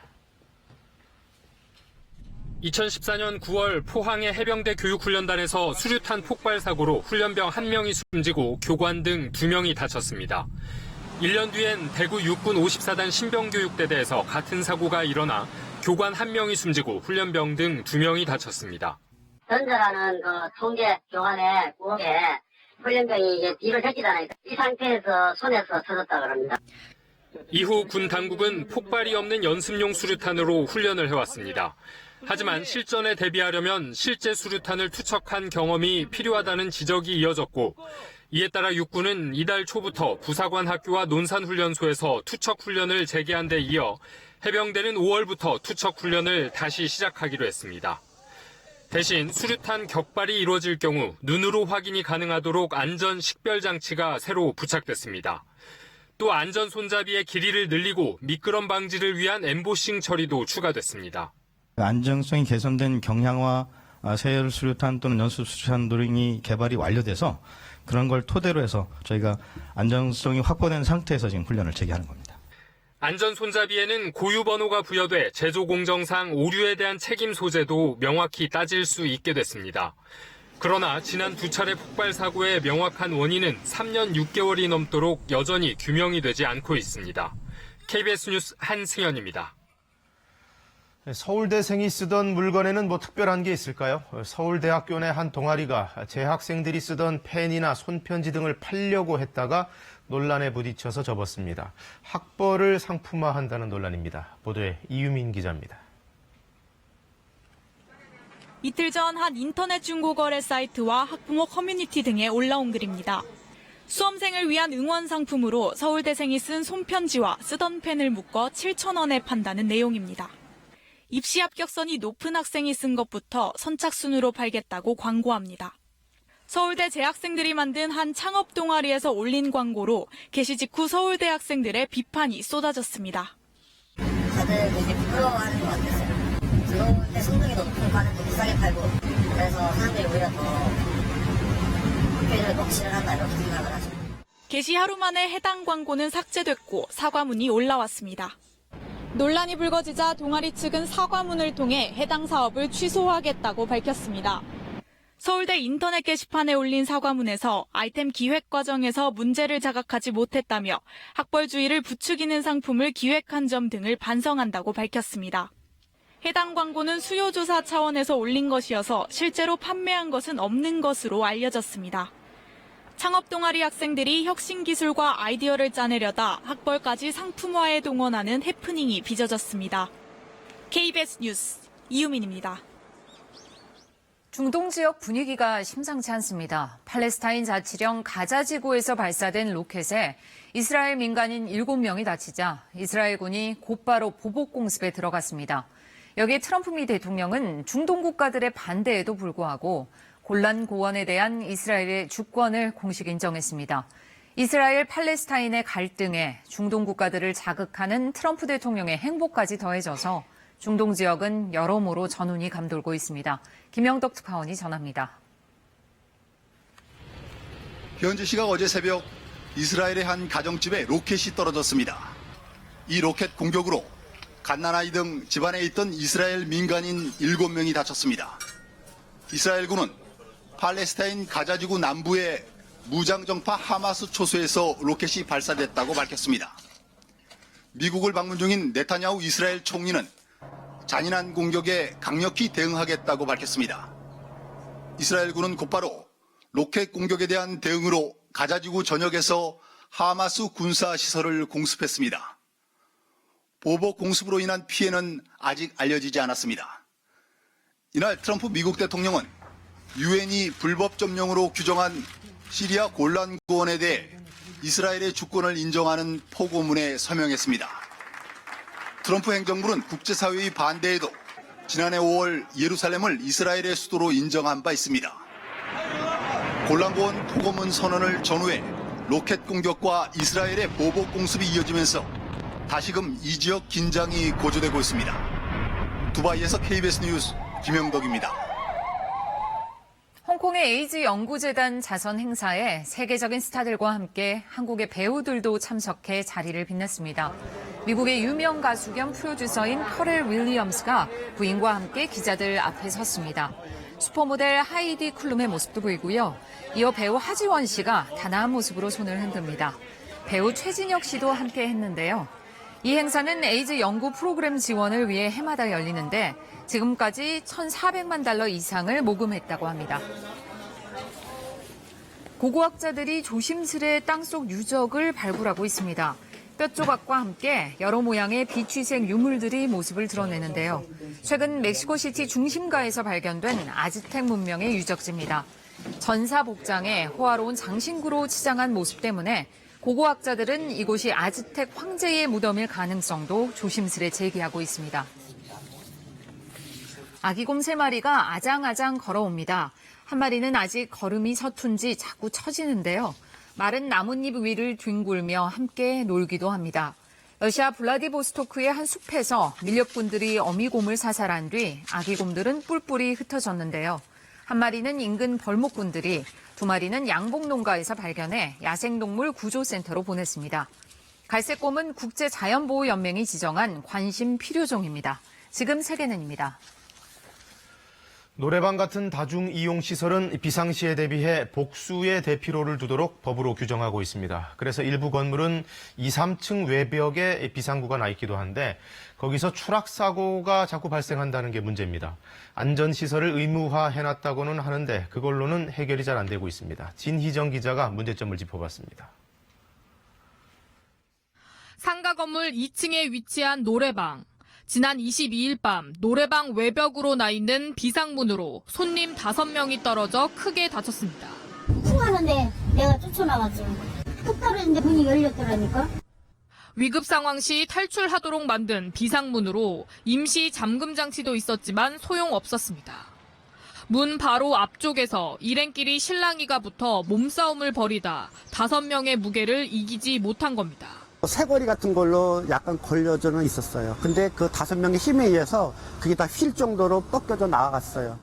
2014년 9월 포항의 해병대 교육훈련단에서 수류탄 폭발 사고로 훈련병 1명이 숨지고 교관 등 2명이 다쳤습니다. 1년 뒤엔 대구 육군 54단 신병교육대대에서 같은 사고가 일어나 교관 1명이 숨지고 훈련병 등 2명이 다쳤습니다. 던져라는 그 통제 교관의 구멍에 훈련병이 이제 뒤로 제끼잖아요. 이 상태에서 손에서 터졌다 그럽니다. 이후 군 당국은 폭발이 없는 연습용 수류탄으로 훈련을 해왔습니다. 하지만 실전에 대비하려면 실제 수류탄을 투척한 경험이 필요하다는 지적이 이어졌고 이에 따라 육군은 이달 초부터 부사관 학교와 논산훈련소에서 투척 훈련을 재개한 데 이어 해병대는 5월부터 투척 훈련을 다시 시작하기로 했습니다. 대신 수류탄 격발이 이루어질 경우 눈으로 확인이 가능하도록 안전 식별 장치가 새로 부착됐습니다. 또 안전 손잡이의 길이를 늘리고 미끄럼 방지를 위한 엠보싱 처리도 추가됐습니다. 안정성이 개선된 경량화 세열 수류탄 또는 연습 수류탄 등이 개발이 완료돼서 그런 걸 토대로 해서 저희가 안정성이 확보된 상태에서 지금 훈련을 재개하는 겁니다. 안전 손잡이에는 고유 번호가 부여돼 제조 공정상 오류에 대한 책임 소재도 명확히 따질 수 있게 됐습니다. 그러나 지난 2차례 폭발 사고의 명확한 원인은 3년 6개월이 넘도록 여전히 규명이 되지 않고 있습니다. KBS 뉴스 한승현입니다. 서울대생이 쓰던 물건에는 뭐 특별한 게 있을까요? 서울대학교 내 한 동아리가 재학생들이 쓰던 펜이나 손편지 등을 팔려고 했다가 논란에 부딪혀서 접었습니다. 학벌을 상품화한다는 논란입니다. 보도에 이유민 기자입니다. 이틀 전 한 인터넷 중고거래 사이트와 학부모 커뮤니티 등에 올라온 글입니다. 수험생을 위한 응원 상품으로 서울대생이 쓴 손편지와 쓰던 펜을 묶어 7,000원에 판다는 내용입니다. 입시 합격선이 높은 학생이 쓴 것부터 선착순으로 팔겠다고 광고합니다. 서울대 재학생들이 만든 한 창업 동아리에서 올린 광고로 게시 직후 서울대 학생들의 비판이 쏟아졌습니다. 다들 되게 부끄러워하는 것 같았어요. 들어오는데 성능이 높은 과는 비싸게 팔고 그래서 사람들이 오히려 더 학교를 먹칠을 한다 이렇게 생각을 하죠. 게시 하루 만에 해당 광고는 삭제됐고 사과문이 올라왔습니다. 논란이 불거지자 동아리 측은 사과문을 통해 해당 사업을 취소하겠다고 밝혔습니다. 서울대 인터넷 게시판에 올린 사과문에서 아이템 기획 과정에서 문제를 자각하지 못했다며 학벌주의를 부추기는 상품을 기획한 점 등을 반성한다고 밝혔습니다. 해당 광고는 수요조사 차원에서 올린 것이어서 실제로 판매한 것은 없는 것으로 알려졌습니다. 창업 동아리 학생들이 혁신 기술과 아이디어를 짜내려다 학벌까지 상품화에 동원하는 해프닝이 빚어졌습니다. KBS 뉴스 이유민입니다. 중동 지역 분위기가 심상치 않습니다. 팔레스타인 자치령 가자 지구에서 발사된 로켓에 이스라엘 민간인 7명이 다치자 이스라엘군이 곧바로 보복 공습에 들어갔습니다. 여기에 트럼프 미 대통령은 중동 국가들의 반대에도 불구하고 골란 고원에 대한 이스라엘의 주권을 공식 인정했습니다. 이스라엘 팔레스타인의 갈등에 중동 국가들을 자극하는 트럼프 대통령의 행보까지 더해져서 중동 지역은 여러모로 전운이 감돌고 있습니다. 김영덕 특파원이 전합니다. 현지 시각 어제 새벽 이스라엘의 한 가정집에 로켓이 떨어졌습니다. 이 로켓 공격으로 갓난아이 등 집안에 있던 이스라엘 민간인 7명이 다쳤습니다. 이스라엘군은 팔레스타인 가자지구 남부의 무장정파 하마스 초소에서 로켓이 발사됐다고 밝혔습니다. 미국을 방문 중인 네타냐후 이스라엘 총리는 잔인한 공격에 강력히 대응하겠다고 밝혔습니다. 이스라엘군은 곧바로 로켓 공격에 대한 대응으로 가자지구 전역에서 하마스 군사시설을 공습했습니다. 보복 공습으로 인한 피해는 아직 알려지지 않았습니다. 이날 트럼프 미국 대통령은 유엔이 불법 점령으로 규정한 시리아 골란 고원에 대해 이스라엘의 주권을 인정하는 포고문에 서명했습니다. 트럼프 행정부는 국제사회의 반대에도 지난해 5월 예루살렘을 이스라엘의 수도로 인정한 바 있습니다. 골란고원 포고문 선언을 전후해 로켓 공격과 이스라엘의 보복 공습이 이어지면서 다시금 이 지역 긴장이 고조되고 있습니다. 두바이에서 KBS 뉴스 김영덕입니다. 홍콩의 에이즈 연구재단 자선 행사에 세계적인 스타들과 함께 한국의 배우들도 참석해 자리를 빛냈습니다. 미국의 유명 가수 겸 프로듀서인 퍼렐 윌리엄스가 부인과 함께 기자들 앞에 섰습니다. 슈퍼모델 하이디 클룸의 모습도 보이고요. 이어 배우 하지원 씨가 단아한 모습으로 손을 흔듭니다. 배우 최진혁 씨도 함께 했는데요. 이 행사는 에이즈 연구 프로그램 지원을 위해 해마다 열리는데 지금까지 1,400만 달러 이상을 모금했다고 합니다. 고고학자들이 조심스레 땅속 유적을 발굴하고 있습니다. 뼈 조각과 함께 여러 모양의 비취색 유물들이 모습을 드러내는데요. 최근 멕시코시티 중심가에서 발견된 아즈텍 문명의 유적지입니다. 전사 복장에 호화로운 장신구로 치장한 모습 때문에 고고학자들은 이곳이 아즈텍 황제의 무덤일 가능성도 조심스레 제기하고 있습니다. 아기곰 3마리가 아장아장 걸어옵니다. 한 마리는 아직 걸음이 서툰지 자꾸 처지는데요. 마른 나뭇잎 위를 뒹굴며 함께 놀기도 합니다. 러시아 블라디보스토크의 한 숲에서 밀렵꾼들이 어미곰을 사살한 뒤 아기곰들은 뿔뿔이 흩어졌는데요. 한 마리는 인근 벌목꾼들이, 2마리는 양봉농가에서 발견해 야생동물 구조센터로 보냈습니다. 갈색곰은 국제자연보호연맹이 지정한 관심 필요종입니다. 지금 세계는입니다. 노래방 같은 다중이용시설은 비상시에 대비해 복수의 대피로를 두도록 법으로 규정하고 있습니다. 그래서 일부 건물은 2, 3층 외벽에 비상구가 나 있기도 한데 거기서 추락사고가 자꾸 발생한다는 게 문제입니다. 안전시설을 의무화해놨다고는 하는데 그걸로는 해결이 잘 안 되고 있습니다. 진희정 기자가 문제점을 짚어봤습니다. 상가 건물 2층에 위치한 노래방. 지난 22일 밤 노래방 외벽으로 나 있는 비상문으로 손님 5명이 떨어져 크게 다쳤습니다. 쿵하는데 내가 쫓아나갔죠. 뚝 떨어졌는데 문이 열렸더라니까. 위급 상황 시 탈출하도록 만든 비상문으로 임시 잠금 장치도 있었지만 소용없었습니다. 문 바로 앞쪽에서 일행끼리 실랑이가 붙어 몸싸움을 벌이다 5명의 무게를 이기지 못한 겁니다. 쇠고리 같은 걸로 약간 걸려져는 있었어요. 근데 그 5명의 힘에 의해서 그게 다 휠 정도로 뻗겨져 나아갔어요.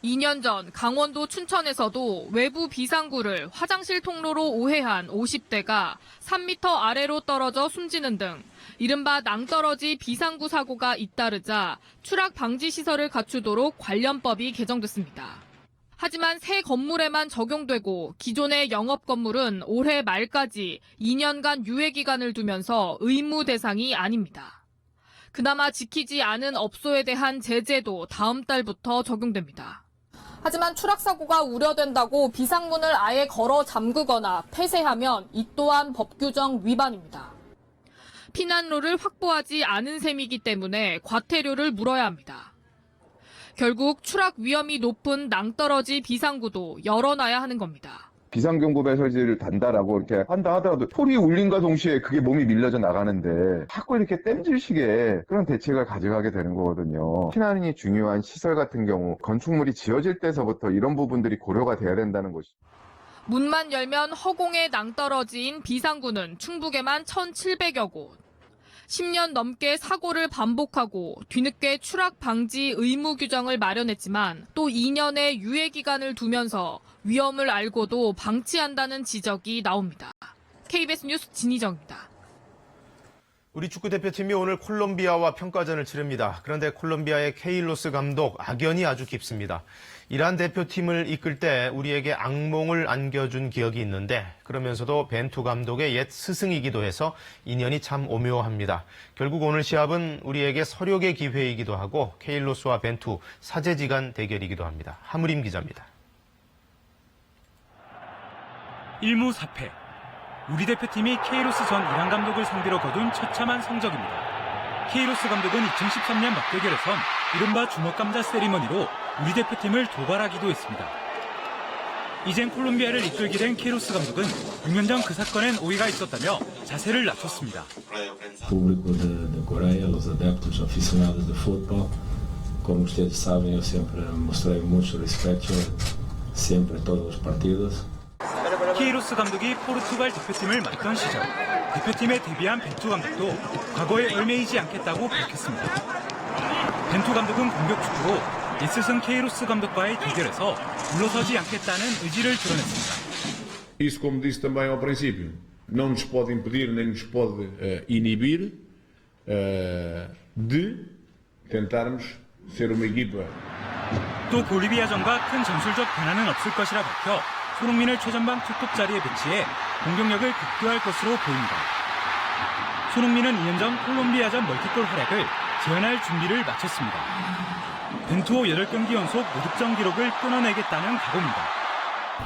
2년 전 강원도 춘천에서도 외부 비상구를 화장실 통로로 오해한 50대가 3m 아래로 떨어져 숨지는 등 이른바 낭떠러지 비상구 사고가 잇따르자 추락 방지 시설을 갖추도록 관련법이 개정됐습니다. 하지만 새 건물에만 적용되고 기존의 영업 건물은 올해 말까지 2년간 유예 기간을 두면서 의무 대상이 아닙니다. 그나마 지키지 않은 업소에 대한 제재도 다음 달부터 적용됩니다. 하지만 추락 사고가 우려된다고 비상문을 아예 걸어 잠그거나 폐쇄하면 이 또한 법 규정 위반입니다. 피난로를 확보하지 않은 셈이기 때문에 과태료를 물어야 합니다. 결국 추락 위험이 높은 낭떠러지 비상구도 열어놔야 하는 겁니다. 비상경보 배설지를 단다라고 이렇게 한다 하더라도 소리 울림과 동시에 그게 몸이 밀려져 나가는데 자꾸 이렇게 땜질식의 그런 대책을 가져가게 되는 거거든요. 피난이 중요한 시설 같은 경우 건축물이 지어질 때서부터 이런 부분들이 고려가 돼야 된다는 것이죠. 문만 열면 허공에 낭떠러지인 비상구는 충북에만 1,700여 곳. 10년 넘게 사고를 반복하고 뒤늦게 추락 방지 의무 규정을 마련했지만 또 2년의 유예 기간을 두면서 위험을 알고도 방치한다는 지적이 나옵니다. KBS 뉴스 진희정입니다. 우리 축구대표팀이 오늘 콜롬비아와 평가전을 치릅니다. 그런데 콜롬비아의 케일로스 감독 악연이 아주 깊습니다. 이란 대표팀을 이끌 때 우리에게 악몽을 안겨준 기억이 있는데 그러면서도 벤투 감독의 옛 스승이기도 해서 인연이 참 오묘합니다. 결국 오늘 시합은 우리에게 서력의 기회이기도 하고 케일로스와 벤투 사제지간 대결이기도 합니다. 하무림 기자입니다. 1무 4패. 우리 대표팀이 케이로스 전 이란 감독을 상대로 거둔 처참한 성적입니다. 케이로스 감독은 2013년 맞대결에선 이른바 주먹감자 세리머니로 우리 대표팀을 도발하기도 했습니다. 이젠 콜롬비아를 이끌게 된 케이로스 감독은 6년 전 그 사건엔 오해가 있었다며 자세를 낮췄습니다. Público de Coreia, os adeptos aficionados de futebol, como ustedes sabem, eu sempre mostrei muito respeito, sempre todos os partidos. 케이로스 감독이 포르투갈 대표팀을 맡던 시절 대표팀에 데뷔한 벤투 감독도 과거에 얽매이지 않겠다고 밝혔습니다. 벤투 감독은 공격 축구로 예스슨 케이로스 감독과의 대결에서 물러서지 않겠다는 의지를 드러냈습니다. Isso, como disse também ao princípio, não nos pode impedir nem nos pode inibir de tentarmos ser uma equipa. 또 볼리비아전과 큰 전술적 변화는 없을 것이라 밝혀 손흥민을 최전방 투톱 자리에 배치해 공격력을 극대화할 것으로 보입니다. 손흥민은 2년 전 콜롬비아전 멀티골 활약을 재현할 준비를 마쳤습니다. 벤투호 8경기 연속 무득점 기록을 끊어내겠다는 각오입니다.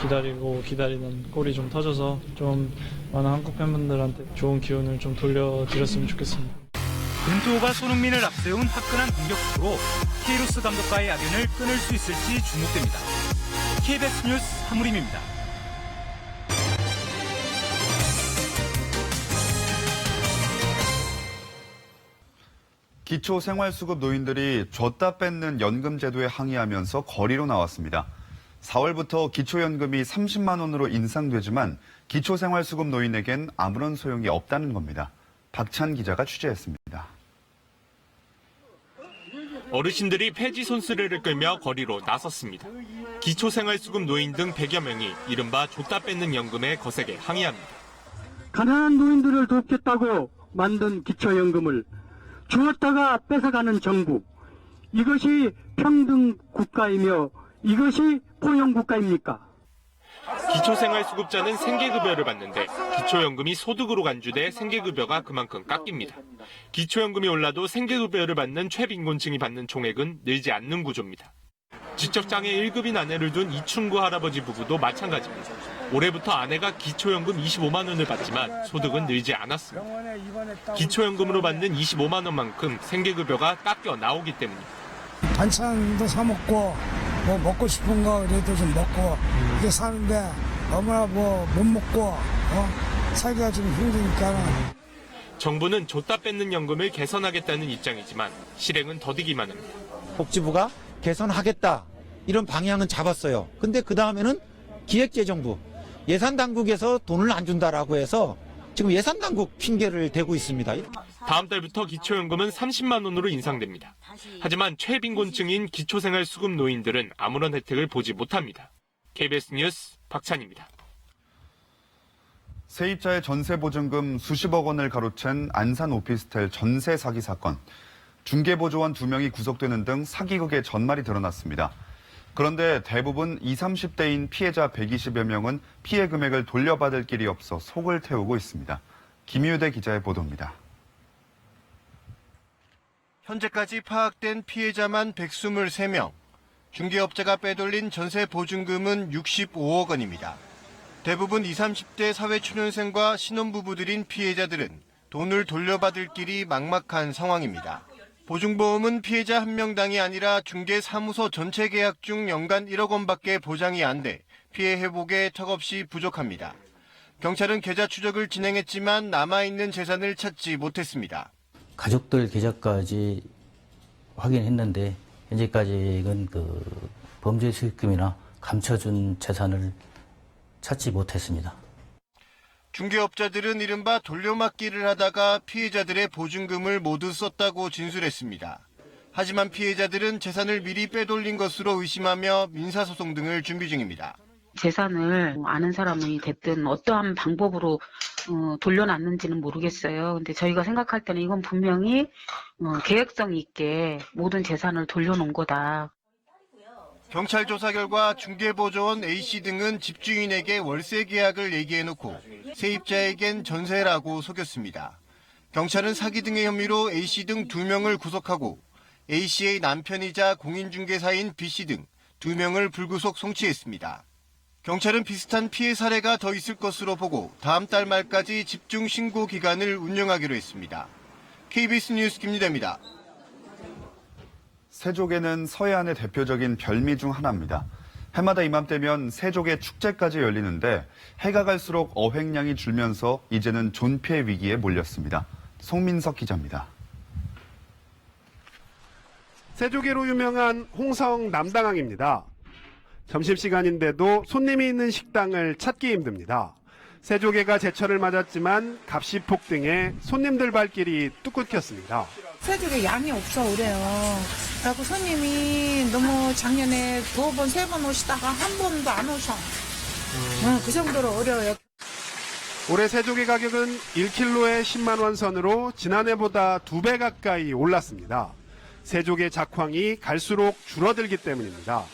기다리고 기다리는 골이 좀 터져서 좀 많은 한국 팬분들한테 좋은 기운을 좀 돌려드렸으면 좋겠습니다. 벤투호가 손흥민을 앞세운 화끈한 공격 축구로 케이로스 감독과의 악연을 끊을 수 있을지 주목됩니다. KBS 뉴스 하무림입니다. 기초생활수급 노인들이 줬다 뺏는 연금 제도에 항의하면서 거리로 나왔습니다. 4월부터 기초연금이 30만 원으로 인상되지만 기초생활수급 노인에겐 아무런 소용이 없다는 겁니다. 박찬 기자가 취재했습니다. 어르신들이 폐지 손수레를 끌며 거리로 나섰습니다. 기초생활수급 노인 등 100여 명이 이른바 줬다 뺏는 연금에 거세게 항의합니다. 가난한 노인들을 돕겠다고 만든 기초연금을 주었다가 뺏어가는 정부. 이것이 평등 국가이며 이것이 포용 국가입니까? 기초생활수급자는 생계급여를 받는데 기초연금이 소득으로 간주돼 생계급여가 그만큼 깎입니다. 기초연금이 올라도 생계급여를 받는 최빈곤층이 받는 총액은 늘지 않는 구조입니다. 지적장애 1급인 아내를 둔 이충구 할아버지 부부도 마찬가지입니다. 올해부터 아내가 기초연금 25만 원을 받지만 소득은 늘지 않았습니다. 기초연금으로 받는 25만 원만큼 생계급여가 깎여 나오기 때문입니다. 반찬도 사 먹고 뭐 먹고 싶은 거 그래도 좀 먹고 이게 사는데 너무나 뭐 못 먹고 살기가 좀 힘드니까. 정부는 줬다 뺏는 연금을 개선하겠다는 입장이지만 실행은 더디기만 합니다. 복지부가 개선하겠다 이런 방향은 잡았어요. 근데 그 다음에는 기획재정부 예산당국에서 돈을 안 준다라고 해서 지금 예산당국 핑계를 대고 있습니다. 다음 달부터 기초연금은 30만 원으로 인상됩니다. 하지만 최빈곤층인 기초생활수급 노인들은 아무런 혜택을 보지 못합니다. KBS 뉴스 박찬입니다. 세입자의 전세보증금 수십억 원을 가로챈 안산 오피스텔 전세 사기 사건. 중개보조원 2명이 구속되는 등 사기극의 전말이 드러났습니다. 그런데 대부분 20, 30대인 피해자 120여 명은 피해 금액을 돌려받을 길이 없어 속을 태우고 있습니다. 김유대 기자의 보도입니다. 현재까지 파악된 피해자만 123명, 중개업자가 빼돌린 전세 보증금은 65억 원입니다. 대부분 20, 30대 사회초년생과 신혼부부들인 피해자들은 돈을 돌려받을 길이 막막한 상황입니다. 보증보험은 피해자 한 명당이 아니라 중개사무소 전체 계약 중 연간 1억 원밖에 보장이 안 돼 피해 회복에 턱없이 부족합니다. 경찰은 계좌 추적을 진행했지만 남아있는 재산을 찾지 못했습니다. 가족들 계좌까지 확인했는데 현재까지는 범죄 수익금이나 감춰준 재산을 찾지 못했습니다. 중개업자들은 이른바 돌려막기를 하다가 피해자들의 보증금을 모두 썼다고 진술했습니다. 하지만 피해자들은 재산을 미리 빼돌린 것으로 의심하며 민사소송 등을 준비 중입니다. 재산을 아는 사람이 됐든 어떠한 방법으로 돌려놨는지는 모르겠어요. 근데 저희가 생각할 때는 이건 분명히 계획성 있게 모든 재산을 돌려놓은 거다. 경찰 조사 결과 중개보조원 A씨 등은 집주인에게 월세 계약을 얘기해놓고 세입자에겐 전세라고 속였습니다. 경찰은 사기 등의 혐의로 A씨 등 2명을 구속하고 A씨의 남편이자 공인중개사인 B씨 등 2명을 불구속 송치했습니다. 경찰은 비슷한 피해 사례가 더 있을 것으로 보고 다음 달 말까지 집중 신고 기간을 운영하기로 했습니다. KBS 뉴스 김유대입니다. 세족에는 서해안의 대표적인 별미 중 하나입니다. 해마다 이맘때면 세족의 축제까지 열리는데 해가 갈수록 어획량이 줄면서 이제는 존폐 위기에 몰렸습니다. 송민석 기자입니다. 세조개로 유명한 홍성 남당항입니다. 점심시간인데도 손님이 있는 식당을 찾기 힘듭니다. 세조개가 제철을 맞았지만 값이 폭등해 손님들 발길이 뚝 끊겼습니다. 세조개 양이 없어 그래요. 그래갖고 손님이 너무 작년에 2번, 3번 오시다가 한 번도 안 오셔. 그 정도로 어려워요. 올해 세조개 가격은 1kg에 10만 원 선으로 지난해보다 2배 가까이 올랐습니다. 세조개 작황이 갈수록 줄어들기 때문입니다.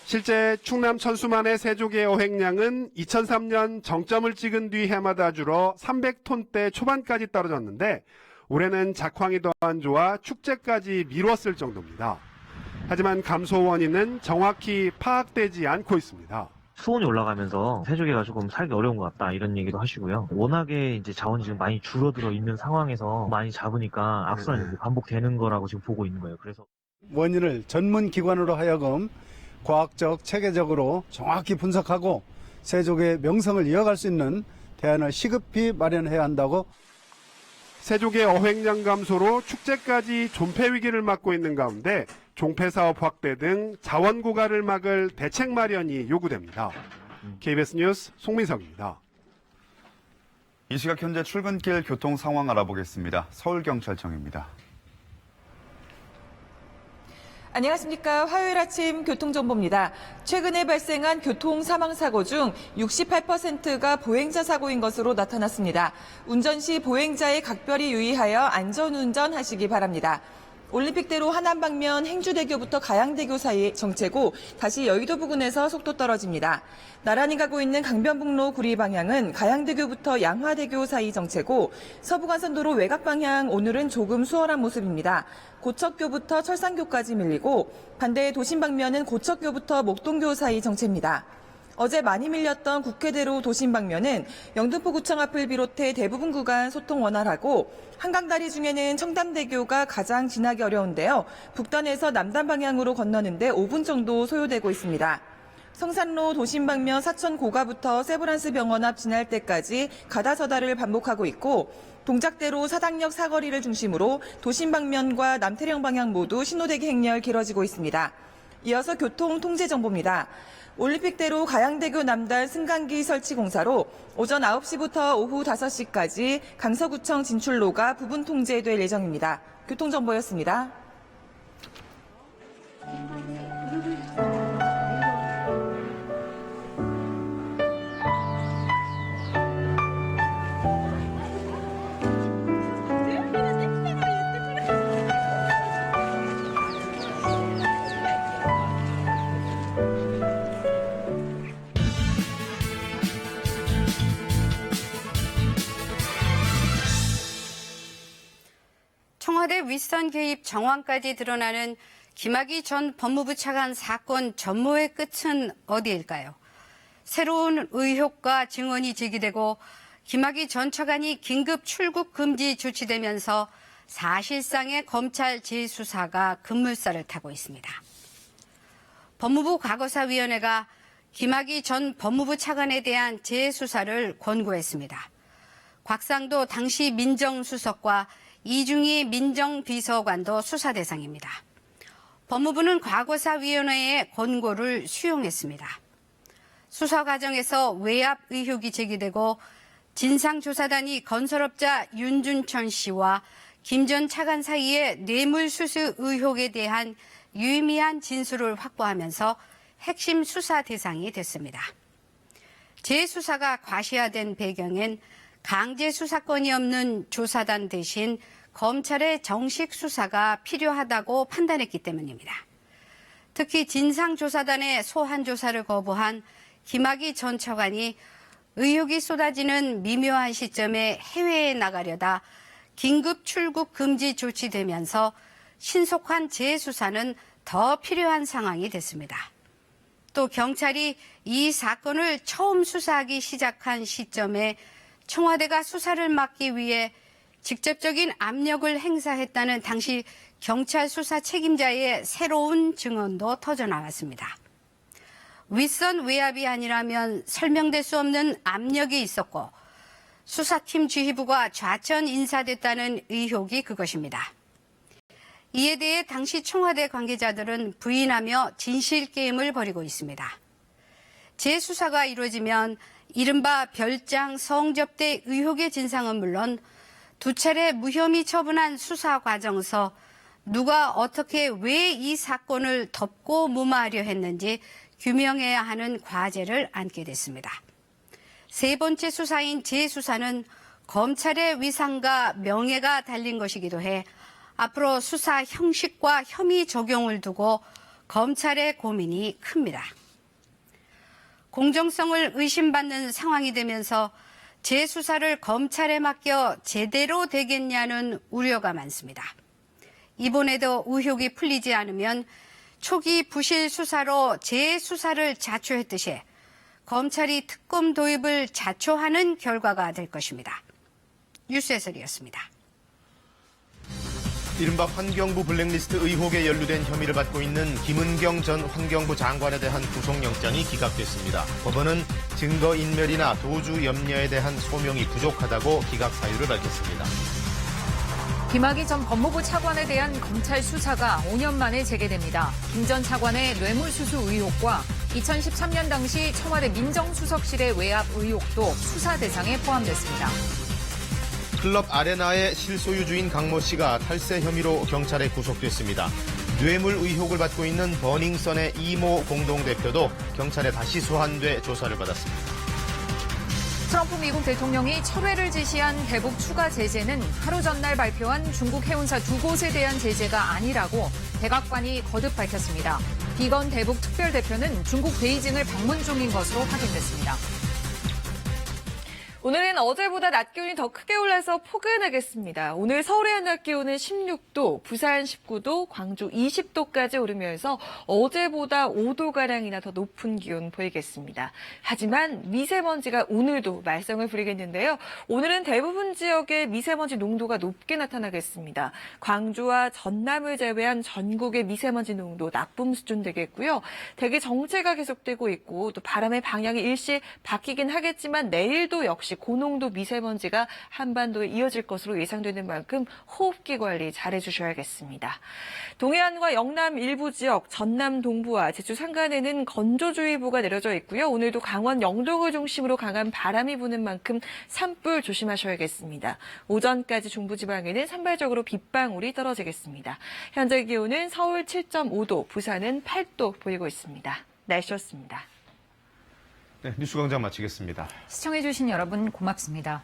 실제 충남 천수만의 세조개 어획량은 2003년 정점을 찍은 뒤 해마다 줄어 300톤대 초반까지 떨어졌는데 올해는 작황이 더 안 좋아 축제까지 미뤘을 정도입니다. 하지만 감소 원인은 정확히 파악되지 않고 있습니다. 수온이 올라가면서 세조개가 조금 살기 어려운 것 같다 이런 얘기도 하시고요. 워낙에 이제 자원이 지금 많이 줄어들어 있는 상황에서 많이 잡으니까 악순환이 반복되는 거라고 지금 보고 있는 거예요. 그래서 원인을 전문 기관으로 하여금 과학적, 체계적으로 정확히 분석하고 세조개의 명성을 이어갈 수 있는 대안을 시급히 마련해야 한다고. 세조개 어획량 감소로 축제까지 존폐 위기를 맞고 있는 가운데 종폐 사업 확대 등 자원 고갈을 막을 대책 마련이 요구됩니다. KBS 뉴스 송민석입니다. 이 시각 현재 출근길 교통 상황 알아보겠습니다. 서울경찰청입니다. 안녕하십니까. 화요일 아침 교통정보입니다. 최근에 발생한 교통 사망사고 중 68%가 보행자 사고인 것으로 나타났습니다. 운전 시 보행자에 각별히 유의하여 안전운전 하시기 바랍니다. 올림픽대로 하남 방면 행주대교부터 가양대교 사이 정체고 다시 여의도 부근에서 속도 떨어집니다. 나란히 가고 있는 강변북로 구리 방향은 가양대교부터 양화대교 사이 정체고 서부간선도로 외곽 방향 오늘은 조금 수월한 모습입니다. 고척교부터 철산교까지 밀리고 반대 도심 방면은 고척교부터 목동교 사이 정체입니다. 어제 많이 밀렸던 국회대로 도심 방면은 영등포구청 앞을 비롯해 대부분 구간 소통 원활하고 한강다리 중에는 청담대교가 가장 지나기 어려운데요. 북단에서 남단 방향으로 건너는데 5분 정도 소요되고 있습니다. 성산로 도심 방면 사천 고가부터 세브란스 병원 앞 지날 때까지 가다서다를 반복하고 있고 동작대로 사당역 사거리를 중심으로 도심 방면과 남태령 방향 모두 신호대기 행렬 길어지고 있습니다. 이어서 교통 통제 정보입니다. 올림픽대로 가양대교 남단 승강기 설치 공사로 오전 9시부터 오후 5시까지 강서구청 진출로가 부분 통제될 예정입니다. 교통정보였습니다. 청와대 윗선 개입 정황까지 드러나는 김학의 전 법무부 차관 사건 전모의 끝은 어디일까요? 새로운 의혹과 증언이 제기되고 김학의 전 차관이 긴급 출국 금지 조치되면서 사실상의 검찰 재수사가 급물살을 타고 있습니다. 법무부 과거사위원회가 김학의 전 법무부 차관에 대한 재수사를 권고했습니다. 곽상도 당시 민정수석과 이중희 민정비서관도 수사 대상입니다. 법무부는 과거사위원회의 권고를 수용했습니다. 수사 과정에서 외압 의혹이 제기되고 진상조사단이 건설업자 윤준천 씨와 김 전 차관 사이의 뇌물수수 의혹에 대한 유의미한 진술을 확보하면서 핵심 수사 대상이 됐습니다. 재수사가 과시화된 배경엔 강제 수사권이 없는 조사단 대신 검찰의 정식 수사가 필요하다고 판단했기 때문입니다. 특히 진상조사단의 소환 조사를 거부한 김학의 전 차관이 의혹이 쏟아지는 미묘한 시점에 해외에 나가려다 긴급 출국 금지 조치되면서 신속한 재수사는 더 필요한 상황이 됐습니다. 또 경찰이 이 사건을 처음 수사하기 시작한 시점에 청와대가 수사를 막기 위해 직접적인 압력을 행사했다는 당시 경찰 수사 책임자의 새로운 증언도 터져나왔습니다. 윗선 외압이 아니라면 설명될 수 없는 압력이 있었고 수사팀 지휘부가 좌천 인사됐다는 의혹이 그것입니다. 이에 대해 당시 청와대 관계자들은 부인하며 진실 게임을 벌이고 있습니다. 재수사가 이루어지면 이른바 별장 성접대 의혹의 진상은 물론 두 차례 무혐의 처분한 수사 과정에서 누가 어떻게 왜 이 사건을 덮고 무마하려 했는지 규명해야 하는 과제를 안게 됐습니다. 세 번째 수사인 재수사는 검찰의 위상과 명예가 달린 것이기도 해 앞으로 수사 형식과 혐의 적용을 두고 검찰의 고민이 큽니다. 공정성을 의심받는 상황이 되면서 재수사를 검찰에 맡겨 제대로 되겠냐는 우려가 많습니다. 이번에도 의혹이 풀리지 않으면 초기 부실 수사로 재수사를 자초했듯이 검찰이 특검 도입을 자초하는 결과가 될 것입니다. 뉴스 해설이었습니다. 이른바 환경부 블랙리스트 의혹에 연루된 혐의를 받고 있는 김은경 전 환경부 장관에 대한 구속영장이 기각됐습니다. 법원은 증거인멸이나 도주 염려에 대한 소명이 부족하다고 기각 사유를 밝혔습니다. 김학의 전 법무부 차관에 대한 검찰 수사가 5년 만에 재개됩니다. 김 전 차관의 뇌물수수 의혹과 2013년 당시 청와대 민정수석실의 외압 의혹도 수사 대상에 포함됐습니다. 클럽 아레나의 실소유주인 강모 씨가 탈세 혐의로 경찰에 구속됐습니다. 뇌물 의혹을 받고 있는 버닝썬의 이모 공동대표도 경찰에 다시 소환돼 조사를 받았습니다. 트럼프 미국 대통령이 철회를 지시한 대북 추가 제재는 하루 전날 발표한 중국 해운사 두 곳에 대한 제재가 아니라고 백악관이 거듭 밝혔습니다. 비건 대북 특별대표는 중국 베이징을 방문 중인 것으로 확인됐습니다. 오늘은 어제보다 낮 기온이 더 크게 올라서 포근하겠습니다. 오늘 서울의 한낮 기온은 16도, 부산 19도, 광주 20도까지 오르면서 어제보다 5도가량이나 더 높은 기온 보이겠습니다. 하지만 미세먼지가 오늘도 말썽을 부리겠는데요. 오늘은 대부분 지역에 미세먼지 농도가 높게 나타나겠습니다. 광주와 전남을 제외한 전국의 미세먼지 농도 나쁨 수준 되겠고요. 대기 정체가 계속되고 있고 또 바람의 방향이 일시 바뀌긴 하겠지만 내일도 역시 고농도 미세먼지가 한반도에 이어질 것으로 예상되는 만큼 호흡기 관리 잘해주셔야겠습니다. 동해안과 영남 일부 지역, 전남 동부와 제주 산간에는 건조주의보가 내려져 있고요. 오늘도 강원 영동을 중심으로 강한 바람이 부는 만큼 산불 조심하셔야겠습니다. 오전까지 중부지방에는 산발적으로 빗방울이 떨어지겠습니다. 현재 기온은 서울 7.5도, 부산은 8도 보이고 있습니다. 날씨였습니다. 네, 뉴스광장 마치겠습니다. 시청해주신 여러분 고맙습니다.